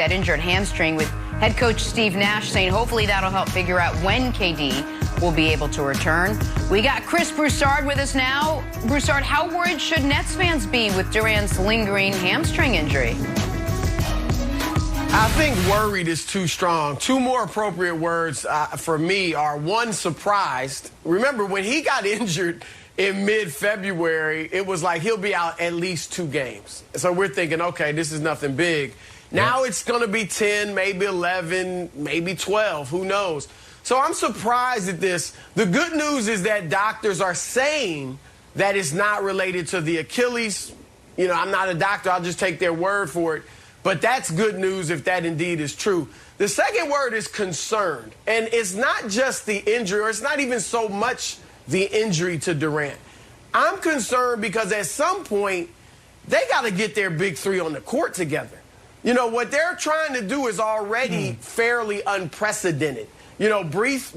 That injured hamstring, with head coach Steve Nash saying hopefully that'll help figure out when KD will be able to return. We got Chris Broussard with us now. Broussard, how worried should Nets fans be with Durant's lingering hamstring injury? I think worried is too strong. Two more appropriate words for me are, one, surprised. Remember, when he got injured in mid-February, it was like he'll be out at least 2 games. So we're thinking, okay, this is nothing big. Now it's going to be 10, maybe 11, maybe 12. Who knows? So I'm surprised at this. The good news is that doctors are saying that it's not related to the Achilles. You know, I'm not a doctor. I'll just take their word for it. But that's good news if that indeed is true. The second word is concerned. And it's not just the injury, or it's not even so much the injury to Durant. I'm concerned because at some point, they got to get their big three on the court together. You know, what they're trying to do is already fairly unprecedented. You know, bring 3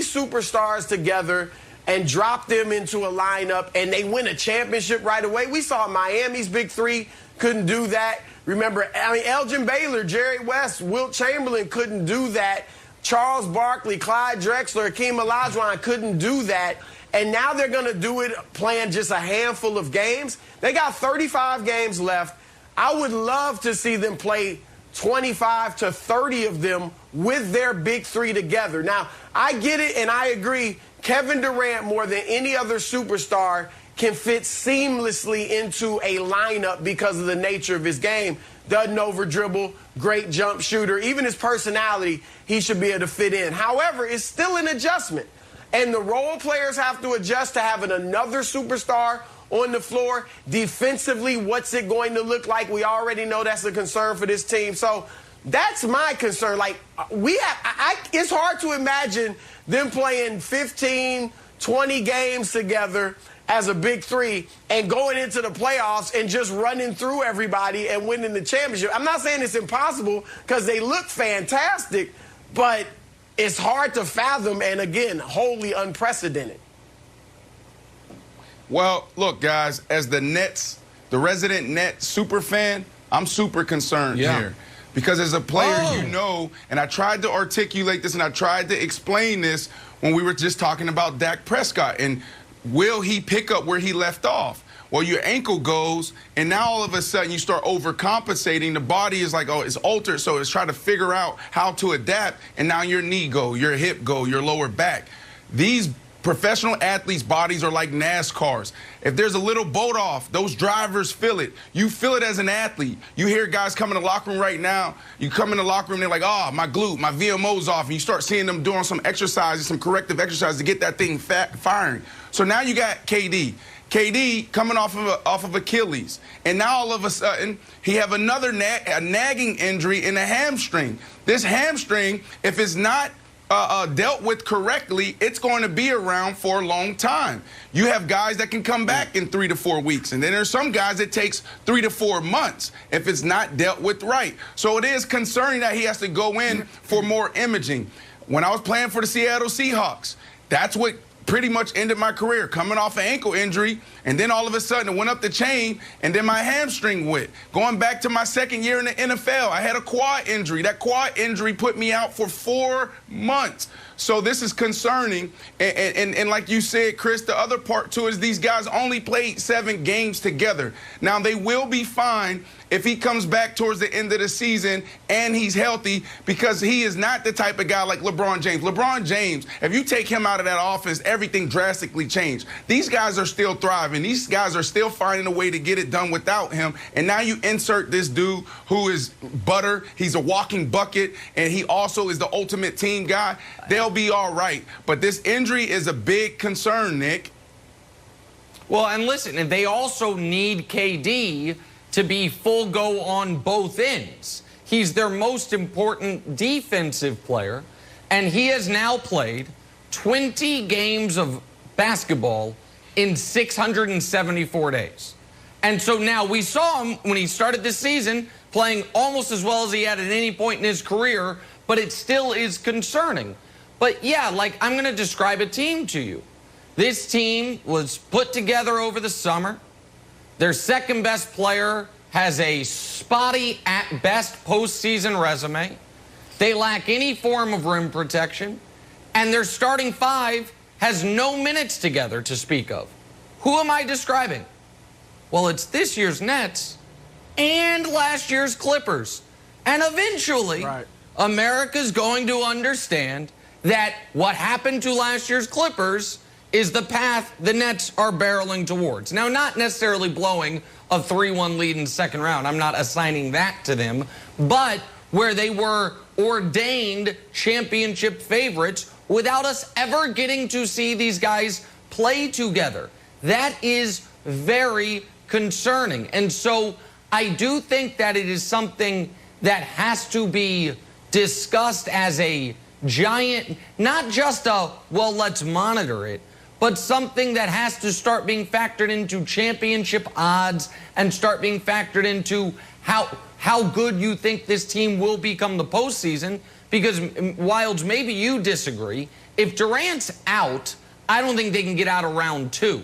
superstars together and drop them into a lineup, and they win a championship right away. We saw Miami's big three couldn't do that. Remember, I mean, Elgin Baylor, Jerry West, Wilt Chamberlain couldn't do that. Charles Barkley, Clyde Drexler, Hakeem Olajuwon couldn't do that. And now they're going to do it playing just a handful of games. They got 35 games left. I would love to see them play 25 to 30 of them with their big three together. Now, I get it, and I agree. Kevin Durant, more than any other superstar, can fit seamlessly into a lineup because of the nature of his game. Doesn't over-dribble, great jump shooter. Even his personality, he should be able to fit in. However, it's still an adjustment. And the role players have to adjust to having another superstar on the floor. Defensively, what's it going to look like? We already know that's a concern for this team. So that's my concern. Like, it's hard to imagine them playing 15, 20 games together as a big three and going into the playoffs and just running through everybody and winning the championship. I'm not saying it's impossible because they look fantastic, but it's hard to fathom and, again, wholly unprecedented. Well, look, guys, as the resident Nets super fan, I'm super concerned here. Because as a player, you know, and I tried to articulate this and I tried to explain this when we were just talking about Dak Prescott. And will he pick up where he left off? Well, your ankle goes, and now all of a sudden you start overcompensating. The body is like, oh, it's altered, so it's trying to figure out how to adapt, and now your knee go, your hip go, your lower back. These professional athletes' bodies are like NASCARs. If there's a little boat off, those drivers feel it. You feel it as an athlete. You hear guys come in the locker room right now. You come in the locker room, they're like, oh, my glute, my VMO's off. And you start seeing them doing some exercises, some corrective exercises to get that thing firing. So now you got KD. KD coming off of Achilles. And now all of a sudden, he have another nagging injury in the hamstring. This hamstring, if it's not dealt with correctly, it's going to be around for a long time. You have guys that can come back in 3 to 4 weeks, and then there's some guys it takes 3 to 4 months if it's not dealt with right. So it is concerning that he has to go in for more imaging. When I was playing for the Seattle Seahawks, that's what pretty much ended my career, coming off an ankle injury, and then all of a sudden it went up the chain, and then my hamstring went. Going back to my second year in the NFL, I had a quad injury. That quad injury put me out for 4 months. So this is concerning, and like you said, Chris, the other part too is these guys only played 7 games together. Now, they will be fine if he comes back towards the end of the season and he's healthy, because he is not the type of guy like LeBron James. LeBron James, if you take him out of that offense, everything drastically changed. These guys are still thriving. These guys are still finding a way to get it done without him. And now you insert this dude who is butter. He's a walking bucket, and he also is the ultimate team guy. They'll be all right. But this injury is a big concern, Nick. Well, and listen, and they also need KD to be full go on both ends. He's their most important defensive player, and he has now played 20 games of basketball in 674 days. And so now we saw him when he started this season playing almost as well as he had at any point in his career, but it still is concerning. But yeah, like, I'm going to describe a team to you. This team was put together over the summer. Their second best player has a spotty, at best, postseason resume. They lack any form of rim protection. And their starting five has no minutes together to speak of. Who am I describing? Well, it's this year's Nets and last year's Clippers. And eventually, America's going to understand that what happened to last year's Clippers is the path the Nets are barreling towards. Now, not necessarily blowing a 3-1 lead in the second round. I'm not assigning that to them. But where they were ordained championship favorites without us ever getting to see these guys play together. That is very concerning. And so I do think that it is something that has to be discussed as a giant, not just a, well, let's monitor it, but something that has to start being factored into championship odds and start being factored into how good you think this team will become the postseason. Because, Wilds, maybe you disagree. If Durant's out, I don't think they can get out of round 2.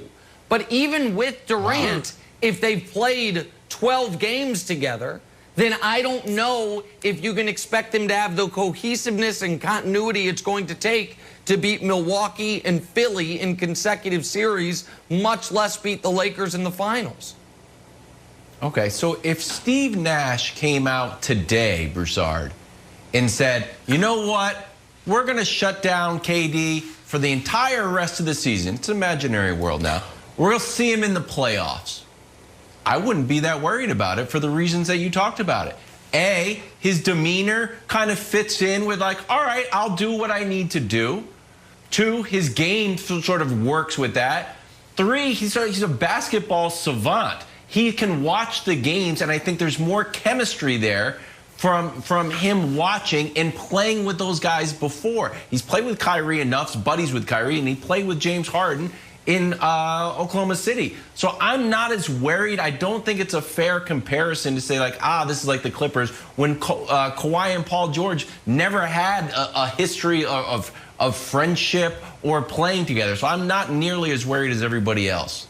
But even with Durant, if they've played 12 games together, then I don't know if you can expect them to have the cohesiveness and continuity it's going to take to beat Milwaukee and Philly in consecutive series, much less beat the Lakers in the finals. Okay, so if Steve Nash came out today, Broussard, and said, you know what, we're going to shut down KD for the entire rest of the season. It's an imaginary world now. We're going to see him in the playoffs. I wouldn't be that worried about it for the reasons that you talked about it. A, his demeanor kind of fits in with like, all right, I'll do what I need to do. 2, his game sort of works with that. 3, he's a basketball savant. He can watch the games, and I think there's more chemistry there from him watching and playing with those guys before. He's played with Kyrie enough, buddies with Kyrie, and he played with James Harden in Oklahoma City. So I'm not as worried. I don't think it's a fair comparison to say like, this is like the Clippers when Kawhi and Paul George never had a history of friendship or playing together. So I'm not nearly as worried as everybody else.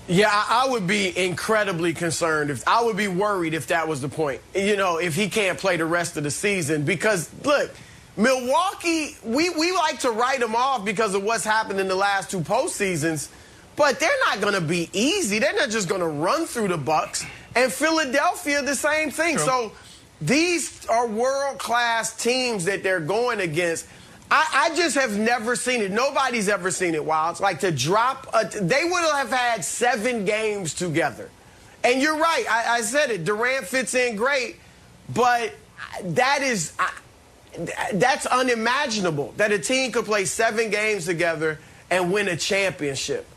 Yeah, I would be incredibly concerned. I would be worried if that was the point. You know, if he can't play the rest of the season. Because, look, Milwaukee, we like to write them off because of what's happened in the last 2 postseasons. But they're not going to be easy. They're not just going to run through the Bucks. And Philadelphia, the same thing. True. So these are world-class teams that they're going against. I just have never seen it. Nobody's ever seen it, Wilds. Like to drop, they would have had 7 games together. And you're right. I said it. Durant fits in great. But that's unimaginable that a team could play 7 games together and win a championship.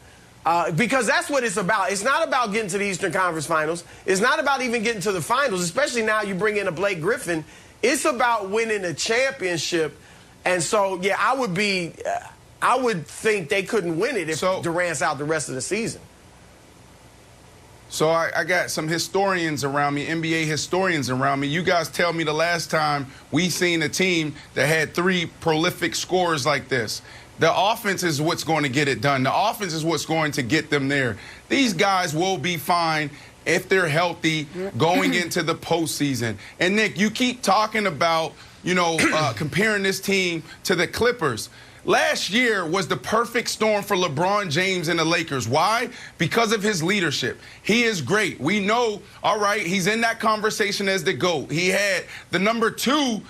Because that's what it's about. It's not about getting to the Eastern Conference Finals. It's not about even getting to the finals, especially now you bring in a Blake Griffin. It's about winning a championship. And so, yeah, I would think they couldn't win it if Durant's out the rest of the season. So I got some historians around me, NBA historians around me. You guys tell me the last time we seen a team that had 3 prolific scorers like this. The offense is what's going to get it done. The offense is what's going to get them there. These guys will be fine if they're healthy going into the postseason. And, Nick, you keep talking about, comparing this team to the Clippers. Last year was the perfect storm for LeBron James and the Lakers. Why? Because of his leadership. He is great. We know, all right, he's in that conversation as the GOAT. He had the number 2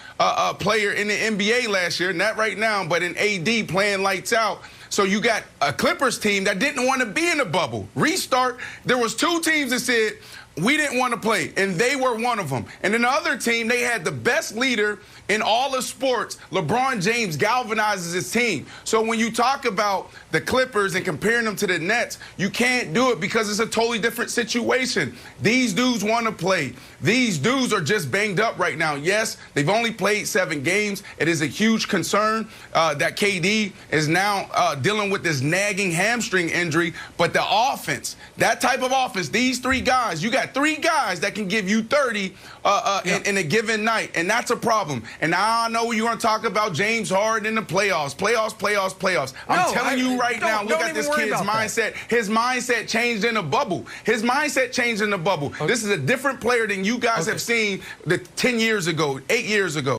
player in the NBA last year, not right now, but in AD playing lights out. So you got a Clippers team that didn't want to be in the bubble. Restart, there was 2 teams that said, we didn't want to play, and they were one of them. And then the other team, they had the best leader in all of sports. LeBron James galvanizes his team. So when you talk about the Clippers and comparing them to the Nets, you can't do it because it's a totally different situation. These dudes want to play. These dudes are just banged up right now. Yes, they've only played 7 games. It is a huge concern that KD is now dealing with this nagging hamstring injury. But the offense, that type of offense, these 3 guys, you got 3 guys that can give you 30 in a given night, and that's a problem. And I know you're going to talk about James Harden in the playoffs. I'm telling you right now, look at this kid's mindset. His mindset changed in a bubble. His mindset changed in a bubble. Okay. This is a different player than you guys have seen 10 years ago, 8 years ago.